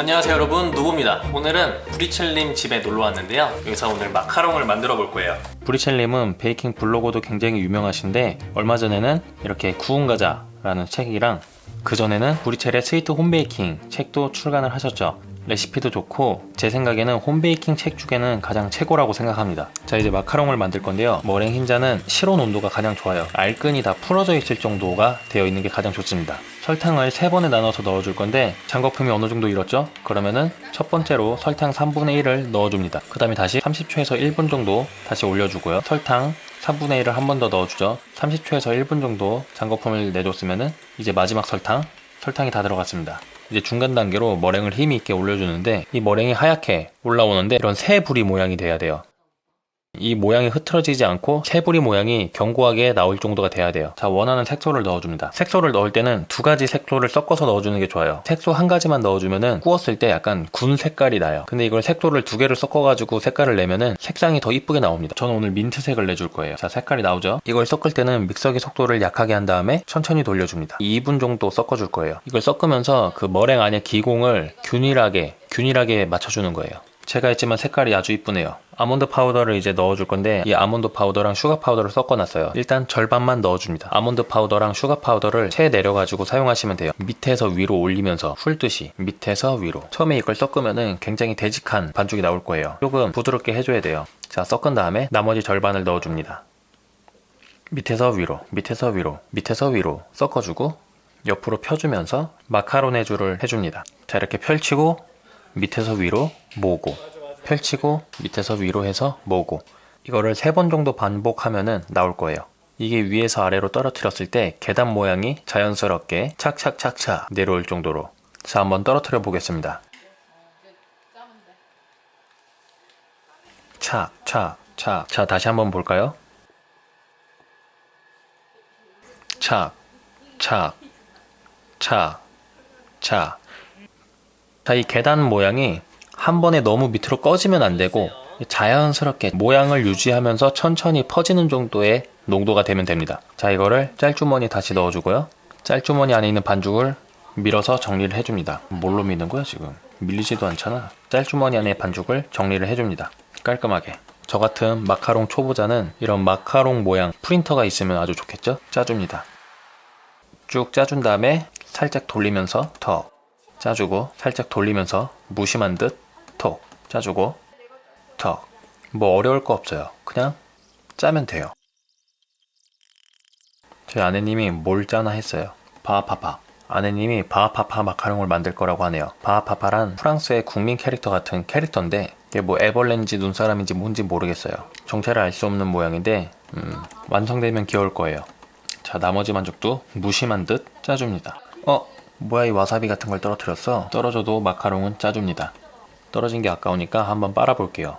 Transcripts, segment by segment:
안녕하세요 여러분, 누구입니다. 오늘은 브리첼님 집에 놀러 왔는데요, 여기서 오늘 마카롱을 만들어 볼 거예요. 브리첼님은 베이킹 블로거도 굉장히 유명하신데, 얼마 전에는 이렇게 구운 과자라는 책이랑 그 전에는 브리첼의 스위트 홈베이킹 책도 출간을 하셨죠. 레시피도 좋고 제 생각에는 홈베이킹 책 중에는 가장 최고라고 생각합니다. 자, 이제 마카롱을 만들 건데요, 머랭 흰자는 실온 온도가 가장 좋아요. 알끈이 다 풀어져 있을 정도가 되어 있는 게 가장 좋습니다. 설탕을 3번에 나눠서 넣어줄 건데, 장거품이 어느 정도 일었죠? 그러면은 첫 번째로 설탕 3분의 1을 넣어줍니다. 그 다음에 다시 30초에서 1분 정도 다시 올려주고요. 설탕 3분의 1을 한 번 더 넣어주죠. 30초에서 1분 정도 장거품을 내줬으면은 이제 마지막 설탕이 다 들어갔습니다. 이제 중간 단계로 머랭을 힘이 있게 올려주는데, 이 머랭이 하얗게 올라오는데 이런 새부리 모양이 돼야 돼요. 이 모양이 흐트러지지 않고 새부리 모양이 견고하게 나올 정도가 돼야 돼요. 자, 원하는 색소를 넣어줍니다. 색소를 넣을 때는 2가지 색소를 섞어서 넣어주는 게 좋아요. 색소 1가지만 넣어주면은 구웠을 때 약간 군 색깔이 나요. 근데 이걸 색소를 2개를 섞어가지고 색깔을 내면은 색상이 더 이쁘게 나옵니다. 저는 오늘 민트색을 내줄 거예요. 자, 색깔이 나오죠? 이걸 섞을 때는 믹서기 속도를 약하게 한 다음에 천천히 돌려줍니다. 2분 정도 섞어줄 거예요. 이걸 섞으면서 그 머랭 안에 기공을 균일하게 맞춰주는 거예요. 제가 했지만 색깔이 아주 이쁘네요. 아몬드 파우더를 이제 넣어줄 건데, 이 아몬드 파우더랑 슈가 파우더를 섞어놨어요. 일단 절반만 넣어줍니다. 아몬드 파우더랑 슈가 파우더를 채 내려가지고 사용하시면 돼요. 밑에서 위로 올리면서 풀듯이 밑에서 위로. 처음에 이걸 섞으면은 굉장히 되직한 반죽이 나올 거예요. 조금 부드럽게 해줘야 돼요. 자, 섞은 다음에 나머지 절반을 넣어줍니다. 밑에서 위로, 밑에서 위로, 밑에서 위로 섞어주고 옆으로 펴주면서 마카로네주를 해줍니다. 자, 이렇게 펼치고 밑에서 위로 모으고, 펼치고 밑에서 위로 해서 모으고, 이거를 3번 정도 반복하면은 나올 거예요. 이게 위에서 아래로 떨어뜨렸을 때 계단 모양이 자연스럽게 착착착착 내려올 정도로. 자, 한번 떨어뜨려 보겠습니다. 착착착. 자, 다시 한번 볼까요? 착착착착. 자, 이 계단 모양이 한 번에 너무 밑으로 꺼지면 안 되고 자연스럽게 모양을 유지하면서 천천히 퍼지는 정도의 농도가 되면 됩니다. 자, 이거를 짤주머니 다시 넣어주고요. 짤주머니 안에 있는 반죽을 밀어서 정리를 해줍니다. 뭘로 미는 거야 지금? 밀리지도 않잖아. 짤주머니 안에 반죽을 정리를 해줍니다. 깔끔하게. 저 같은 마카롱 초보자는 이런 마카롱 모양 프린터가 있으면 아주 좋겠죠? 짜줍니다. 쭉 짜준 다음에 살짝 돌리면서 턱 짜주고, 살짝 돌리면서 무심한 듯 톡 짜주고 턱. 뭐 어려울 거 없어요. 그냥 짜면 돼요. 저희 아내님이 뭘 짜나 했어요. 바하파파. 아내님이 바하파파 마카롱을 만들 거라고 하네요. 바하파파란 프랑스의 국민 캐릭터 같은 캐릭터인데, 이게 뭐 애벌레인지 눈사람인지 뭔지 모르겠어요. 정체를 알 수 없는 모양인데 완성되면 귀여울 거예요. 자, 나머지 반죽도 무심한 듯 짜줍니다. 뭐야, 이 와사비 같은 걸 떨어뜨렸어. 떨어져도 마카롱은 짜줍니다. 떨어진 게 아까우니까 한번 빨아볼게요.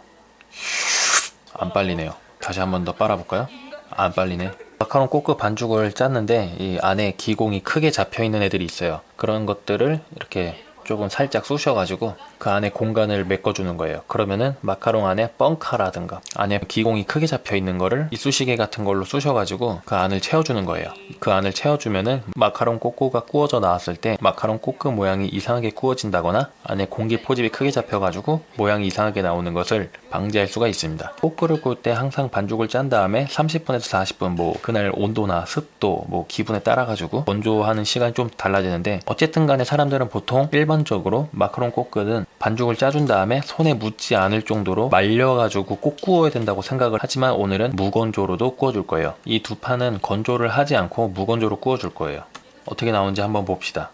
안 빨리네요. 다시 한번 더 빨아볼까요? 안 빨리네. 마카롱 꼬끄 반죽을 짰는데 이 안에 기공이 크게 잡혀있는 애들이 있어요. 그런 것들을 이렇게 조금 살짝 쑤셔가지고 그 안에 공간을 메꿔주는 거예요. 그러면은 마카롱 안에 뻥카라든가 안에 기공이 크게 잡혀있는 거를 이쑤시개 같은 걸로 쑤셔가지고 그 안을 채워주는 거예요. 그 안을 채워주면은 마카롱 꼬끄가 구워져 나왔을 때 마카롱 꼬끄 모양이 이상하게 구워진다거나 안에 공기 포집이 크게 잡혀가지고 모양이 이상하게 나오는 것을 방지할 수가 있습니다. 꼬끄를 구울 때 항상 반죽을 짠 다음에 30분에서 40분, 뭐 그날 온도나 습도 뭐 기분에 따라 가지고 건조하는 시간이 좀 달라지는데, 어쨌든 간에 사람들은 보통 일반적으로 마카롱 꼬끄는 반죽을 짜준 다음에 손에 묻지 않을 정도로 말려가지고 꼭 구워야 된다고 생각을 하지만, 오늘은 무건조로도 구워줄 거예요. 이 두 판은 건조를 하지 않고 무건조로 구워줄 거예요. 어떻게 나오는지 한번 봅시다.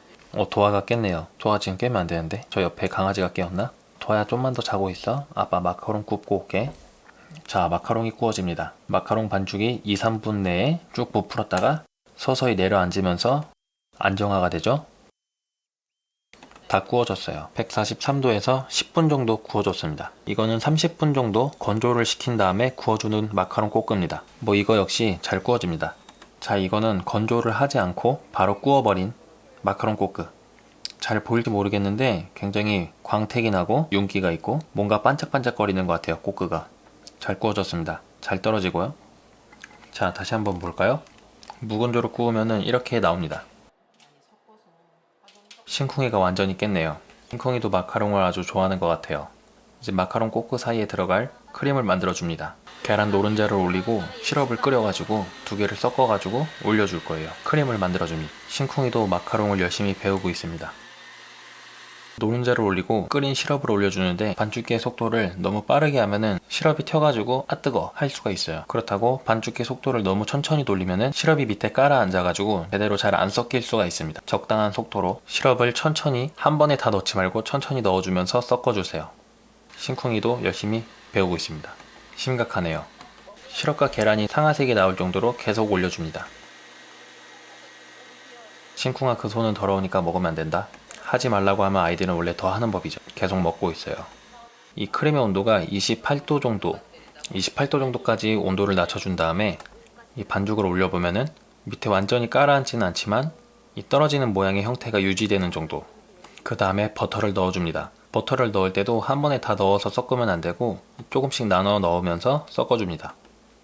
도아가 깼네요. 도아 지금 깨면 안 되는데. 저 옆에 강아지가 깨었나? 도아야, 좀만 더 자고 있어. 아빠 마카롱 굽고 올게. 자, 마카롱이 구워집니다. 마카롱 반죽이 2-3분 내에 쭉 부풀었다가 서서히 내려앉으면서 안정화가 되죠. 다 구워졌어요. 143도에서 10분 정도 구워줬습니다. 이거는 30분 정도 건조를 시킨 다음에 구워주는 마카롱 꼬끄입니다. 뭐 이거 역시 잘 구워집니다. 자, 이거는 건조를 하지 않고 바로 구워버린 마카롱 꼬끄. 잘 보일지 모르겠는데 굉장히 광택이 나고 윤기가 있고 뭔가 반짝반짝거리는 것 같아요. 꼬끄가 잘 구워졌습니다. 잘 떨어지고요. 자, 다시 한번 볼까요? 무건조로 구우면은 이렇게 나옵니다. 심쿵이가 완전히 깼네요. 싱콩이도 마카롱을 아주 좋아하는 것 같아요. 이제 마카롱 꼬끄 사이에 들어갈 크림을 만들어줍니다. 계란 노른자를 올리고 시럽을 끓여가지고 두 개를 섞어가지고 올려줄 거예요. 크림을 만들어줍니다. 싱콩이도 마카롱을 열심히 배우고 있습니다. 노른자를 올리고 끓인 시럽을 올려주는데 반죽기의 속도를 너무 빠르게 하면은 시럽이 튀어가지고 아 뜨거 할 수가 있어요. 그렇다고 반죽기 속도를 너무 천천히 돌리면은 시럽이 밑에 깔아앉아가지고 제대로 잘 안 섞일 수가 있습니다. 적당한 속도로 시럽을 천천히 한 번에 다 넣지 말고 천천히 넣어주면서 섞어주세요. 싱콩이도 열심히 배우고 있습니다. 심각하네요. 시럽과 계란이 상아색이 나올 정도로 계속 올려줍니다. 싱콩아, 그 손은 더러우니까 먹으면 안 된다. 하지 말라고 하면 아이들은 원래 더 하는 법이죠. 계속 먹고 있어요. 이 크림의 온도가 28도 정도까지 온도를 낮춰준 다음에 이 반죽을 올려보면은 밑에 완전히 깔아앉지는 않지만 이 떨어지는 모양의 형태가 유지되는 정도. 그 다음에 버터를 넣어줍니다. 버터를 넣을 때도 한 번에 다 넣어서 섞으면 안 되고 조금씩 나눠 넣으면서 섞어줍니다.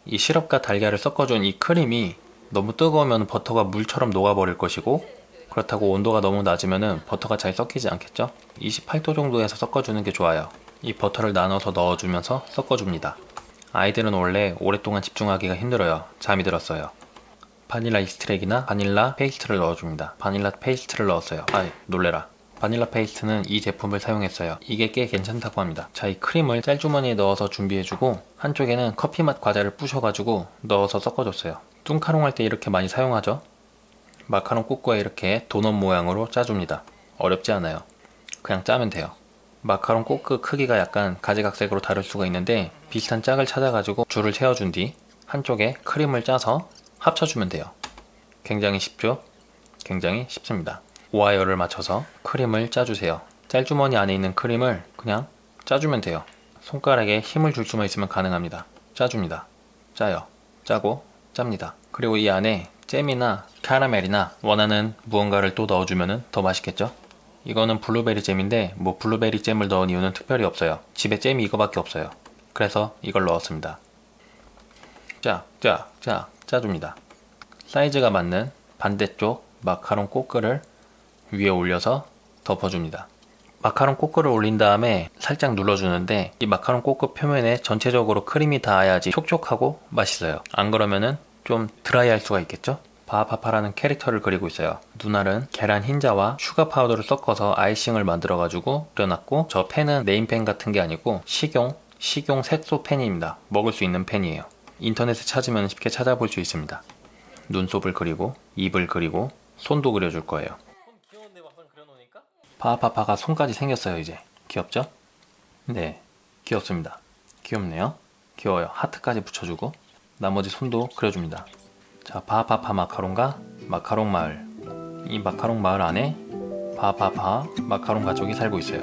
이 시럽과 달걀을 섞어준 이 크림이 너무 뜨거우면 버터가 물처럼 녹아버릴 것이고, 그렇다고 온도가 너무 낮으면 버터가 잘 섞이지 않겠죠? 28도 정도에서 섞어주는 게 좋아요. 이 버터를 나눠서 넣어주면서 섞어줍니다. 아이들은 원래 오랫동안 집중하기가 힘들어요. 잠이 들었어요. 바닐라 익스트랙이나 바닐라 페이스트를 넣어줍니다. 바닐라 페이스트를 넣었어요. 놀래라. 바닐라 페이스트는 이 제품을 사용했어요. 이게 꽤 괜찮다고 합니다. 자, 이 크림을 짤주머니에 넣어서 준비해주고 한쪽에는 커피맛 과자를 부셔가지고 넣어서 섞어줬어요. 뚱카롱 할 때 이렇게 많이 사용하죠. 마카롱 꼬끄에 이렇게 도넛 모양으로 짜줍니다. 어렵지 않아요. 그냥 짜면 돼요. 마카롱 꼬끄 크기가 약간 가지각색으로 다를 수가 있는데 비슷한 짝을 찾아가지고 줄을 세워준 뒤 한쪽에 크림을 짜서 합쳐주면 돼요. 굉장히 쉽죠? 굉장히 쉽습니다. 오하이어를 맞춰서 크림을 짜주세요. 짤주머니 안에 있는 크림을 그냥 짜주면 돼요. 손가락에 힘을 줄 수만 있으면 가능합니다. 짜줍니다. 짜요. 짜고 짭니다. 그리고 이 안에 잼이나 카라멜이나 원하는 무언가를 또 넣어주면 더 맛있겠죠? 이거는 블루베리 잼인데 뭐 블루베리 잼을 넣은 이유는 특별히 없어요. 집에 잼이 이거밖에 없어요. 그래서 이걸 넣었습니다. 짜줍니다. 사이즈가 맞는 반대쪽 마카롱 꼬끄를 위에 올려서 덮어줍니다. 마카롱 꼬끄를 올린 다음에 살짝 눌러주는데 이 마카롱 꼬끄 표면에 전체적으로 크림이 닿아야지 촉촉하고 맛있어요. 안 그러면은 좀 드라이할 수가 있겠죠? 바하파파라는 캐릭터를 그리고 있어요. 눈알은 계란 흰자와 슈가 파우더를 섞어서 아이싱을 만들어가지고 그려놨고, 저 펜은 네임펜 같은 게 아니고 식용 색소 펜입니다. 먹을 수 있는 펜이에요. 인터넷에 찾으면 쉽게 찾아볼 수 있습니다. 눈썹을 그리고 입을 그리고 손도 그려줄 거예요. 손 귀여운데 막상 그려놓으니까? 바하파파가 손까지 생겼어요. 이제 귀엽죠? 네, 귀엽습니다. 귀엽네요. 귀여워요. 하트까지 붙여주고 나머지 손도 그려줍니다. 자, 바하파파 마카롱과 마카롱 마을. 이 마카롱 마을 안에 바하파파 마카롱 가족이 살고 있어요.